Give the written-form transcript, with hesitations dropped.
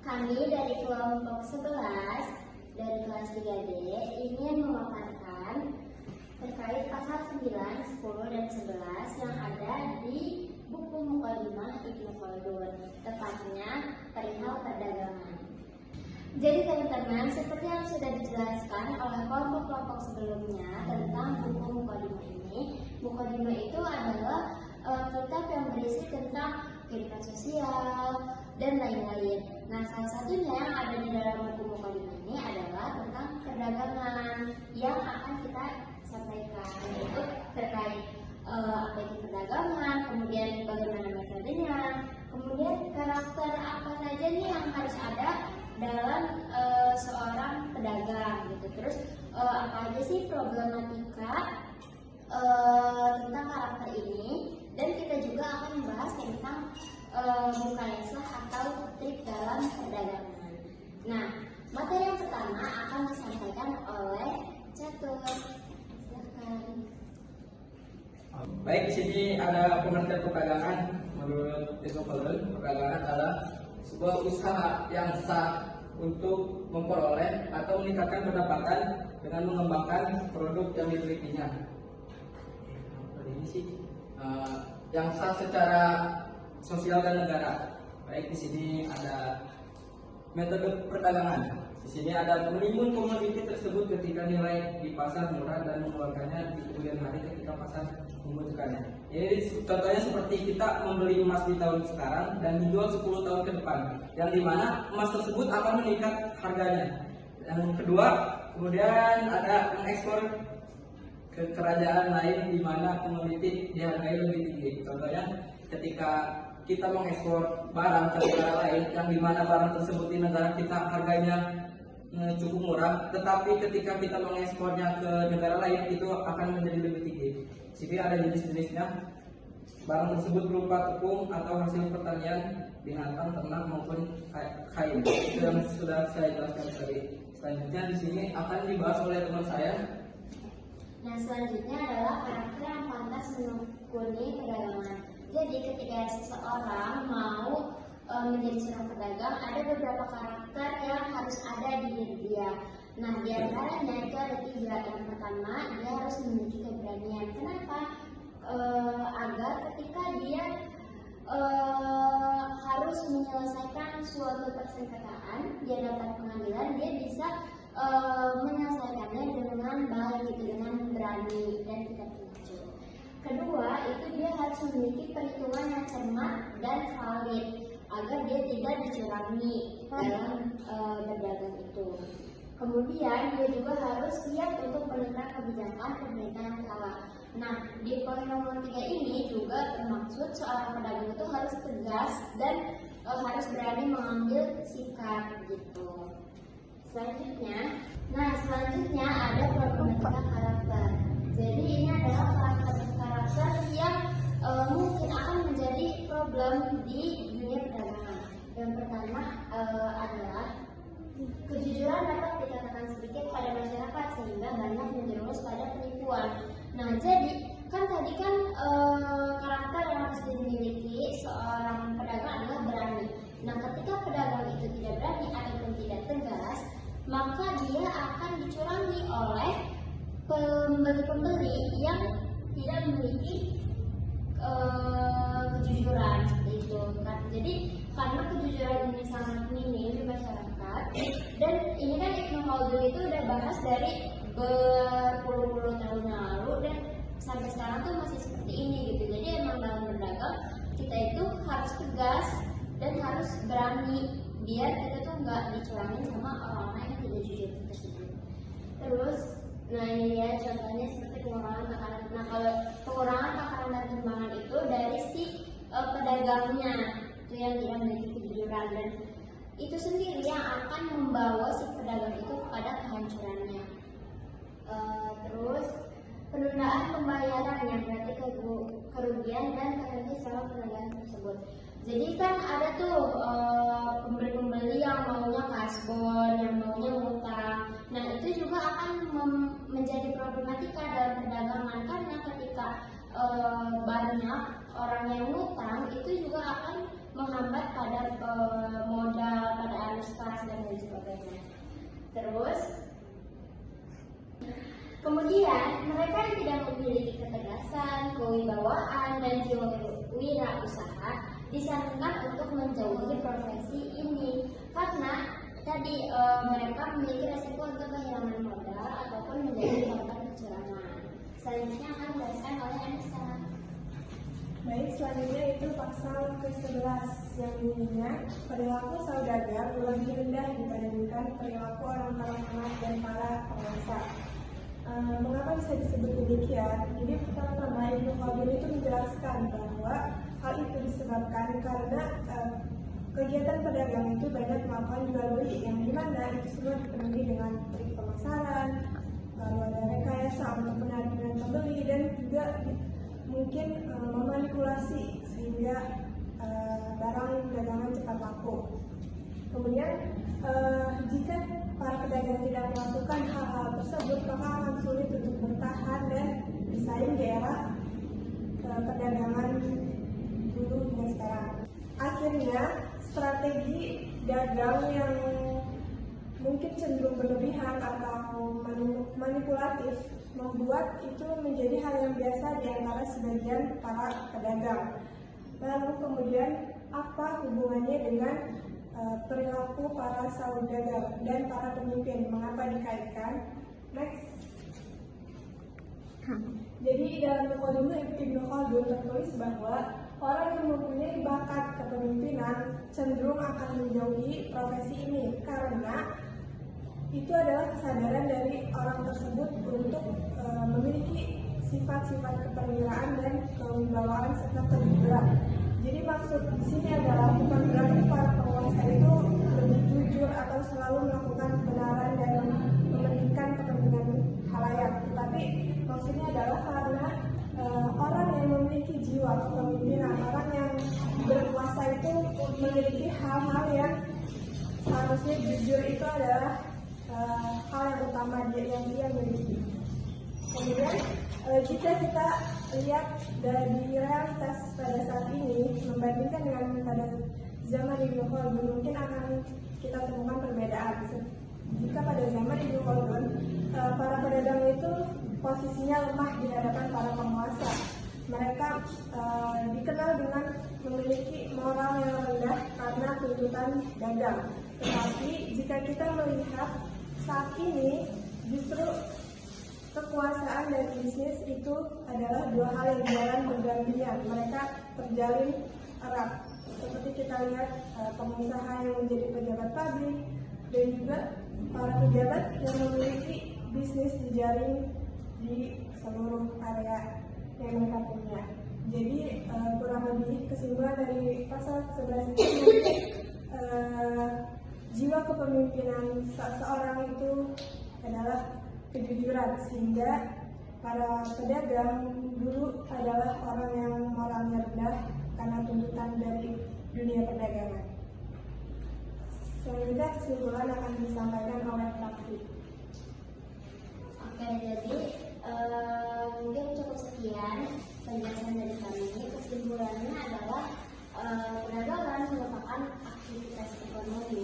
Kami dari kelompok 11 dari kelas 3D ingin memaparkan terkait pasal 9, 10, dan 11 yang ada di buku Mukadimah Ibnu Khaldun, tepatnya perihal perdagangan. Jadi teman-teman, seperti yang sudah dijelaskan oleh kelompok-kelompok sebelumnya tentang buku Mukadimah ini, Mukadimah itu adalah kitab yang berisi tentang kehidupan sosial dan lain-lain. Nah, salah satunya yang ada di dalam buku Mukadimah ini adalah tentang perdagangan yang akan kita sampaikan, yaitu terkait apa itu perdagangan, kemudian bagaimana metodenya, kemudian karakter apa saja nih yang harus ada dalam seorang pedagang gitu. Terus apa aja sih problematika tentang karakter ini, dan kita juga akan membahas tentang mukayasah atau trik dalam perdagangan. Nah, materi yang pertama akan disampaikan oleh Catur. Silakan. Baik, di sini ada pengertian perdagangan. Menurut Ibnu Khaldun, perdagangan adalah sebuah usaha yang sah untuk memperoleh atau meningkatkan pendapatan dengan mengembangkan produk yang dimilikinya. Ini sih yang sah secara sosial dan negara. Baik, di sini ada metode perdagangan. Di sini ada menimbun komoditi tersebut ketika nilai di pasar murah dan mengeluarkannya di kemudian hari ketika pasar membutuhkannya. Jadi contohnya seperti kita membeli emas di tahun sekarang dan dijual 10 tahun ke depan, yang dimana emas tersebut akan meningkat harganya. Yang kedua, kemudian ada mengekspor ke kerajaan lain di mana komoditi dihargai lebih tinggi. Contohnya ketika kita mengekspor barang ke negara lain yang dimana barang tersebut di negara kita harganya cukup murah, tetapi ketika kita mengekspornya ke negara lain itu akan menjadi lebih tinggi. Jadi ada jenis-jenisnya. Barang tersebut berupa tepung atau hasil pertanian, binatang, ternak maupun kain. Itu yang sudah saya jelaskan tadi. Selanjutnya di sini akan dibahas oleh teman saya. Nah, selanjutnya adalah karakter yang pantas menekuni perdagangan. Jadi ketika seseorang mau menjadi seorang pedagang, ada beberapa karakter yang harus ada di diri dia. Nah, di antaranya itu ada 3. Yang pertama, dia harus memiliki keberanian. Kenapa? Agar ketika dia harus menyelesaikan suatu persengketaan di hadapan pengadilan, dia bisa menyelesaikannya dengan baik, dengan berani dan tidak terpicu. Kedua, itu dia harus memiliki perhitungan yang cermat dan valid agar dia tidak dicurangi dalam berdagang itu. Kemudian dia juga harus siap untuk menerima kebijakan pemerintah yang salah. Nah, di poin nomor 3 ini juga bermaksud seorang pedagang itu harus tegas dan harus berani mengambil sikap gitu. Selanjutnya ada problematika karakter. Jadi ini adalah karakter yang mungkin akan menjadi problem di dunia perdagangan. Yang pertama adalah kejujuran dapat dikatakan sedikit pada masyarakat sehingga banyak menjerumus pada penipuan. Nah, jadi tadi karakter yang harus dimiliki seorang pedagang adalah berani. Nah, ketika pedagang itu tidak berani ataupun tidak tegas, maka dia akan dicurangi oleh pembeli-pembeli yang tidak memiliki kejujuran seperti itu. Jadi karena kejujuran ini sangat minim di masyarakat, dan ini kan Ibnu Khaldun itu udah bahas dari berpuluh-puluh tahun lalu dan sampai sekarang tuh masih seperti ini gitu. Jadi emang dalam berdagang kita itu harus tegas dan harus berani biar kita tuh nggak dicurangin sama orang-orang yang tidak jujur tersebut. Terus, nah ini ya contohnya seperti pengurangan takaran. Nah, kalau pengurangan takaran dan timbangan itu dari si pedagangnya itu yang tidak memiliki kejujuran, dan itu sendiri yang akan membawa si pedagang itu kepada kehancurannya. Terus penundaan pembayaran yang berarti kerugian dan penalti sama pedagang tersebut. Jadi kan ada tuh pembeli-pembeli yang maunya kasbon, yang maunya ngutang. Nah, itu juga akan menjadi problematika dalam perdagangan, karena ketika banyak orang yang ngutang, itu juga akan menghambat pada modal, pada arus kas dan lain sebagainya. Terus kemudian mereka yang tidak memiliki ketegasan, kewibawaan, dan jiwa wirausaha disarankan untuk menjauhi profesi ini karena tadi mereka memiliki resiko untuk kehilangan modal ataupun menjadi korban kecurangan. Selanjutnya akan dijelaskan oleh Anissa. Baik, selanjutnya itu pasal ke-11 yang bunyinya perilaku saudagar lebih rendah dibandingkan perilaku orang anak dan para penguasa. Mengapa bisa disebut demikian? Jadi pertama Ibnu Khaldun itu menjelaskan bahwa hal itu disebabkan karena kegiatan pedagang itu banyak melakukan jual beli yang dimana itu semua dipenuhi dengan trik pemasaran, lalu ada rekayasa untuk menarik pembeli dan juga mungkin memanipulasi sehingga barang dagangan cepat laku. Kemudian jika para pedagang tidak melakukan hal-hal tersebut, maka akan sulit untuk bertahan dan bersaing di era perdagangan dulu hingga sekarang. Akhirnya strategi dagang yang mungkin cenderung berlebihan atau manipulatif membuat itu menjadi hal yang biasa di antara sebagian para pedagang. Lalu kemudian apa hubungannya dengan perilaku para saudagar dan para pemimpin? Mengapa dikaitkan? Next. Jadi dalam Muqaddimah Ibnu Khaldun tertulis bahwa orang yang mempunyai bakat kepemimpinan cenderung akan menjauhi profesi ini karena itu adalah kesadaran dari orang tersebut untuk memiliki sifat-sifat keperwiraan dan kewibawaan serta kejujuran. Jadi maksud di sini adalah bukan berarti para penguasa itu lebih jujur atau selalu melakukan kebenaran dan mementingkan kepentingan halayak, tetapi maksudnya adalah karena orang yang memiliki jiwa kepemimpinan, orang yang berkuasa itu memiliki hal-hal yang seharusnya jujur itu adalah hal yang utama yang dia miliki. Kemudian jika kita lihat dari realitas pada saat ini membandingkan dengan pada zaman Ibnu Khaldun, mungkin akan kita temukan perbedaan. Jika pada zaman Ibnu Khaldun para pedagang itu posisinya lemah di hadapan para penguasa. Mereka dikenal dengan memiliki moral yang rendah karena tuntutan dagang. Tetapi jika kita melihat saat ini justru kekuasaan dan bisnis itu adalah dua hal yang jalan berdampingan. Mereka terjalin erat. Seperti kita lihat pengusaha yang menjadi pejabat pabrik dan juga para pejabat yang memiliki bisnis dijalin di seluruh area yang mereka punya. Jadi kurang lebih kesimpulan dari pasal 11 itu jiwa kepemimpinan seseorang itu adalah kejujuran, sehingga para pedagang dulu adalah orang yang moralnya rendah karena tuntutan dari dunia perdagangan. Selanjutnya kesimpulan akan disampaikan oleh Prakti. Oke, jadi mungkin cukup sekian penjelasan dari kami. Kesimpulannya adalah perdagangan merupakan aktivitas ekonomi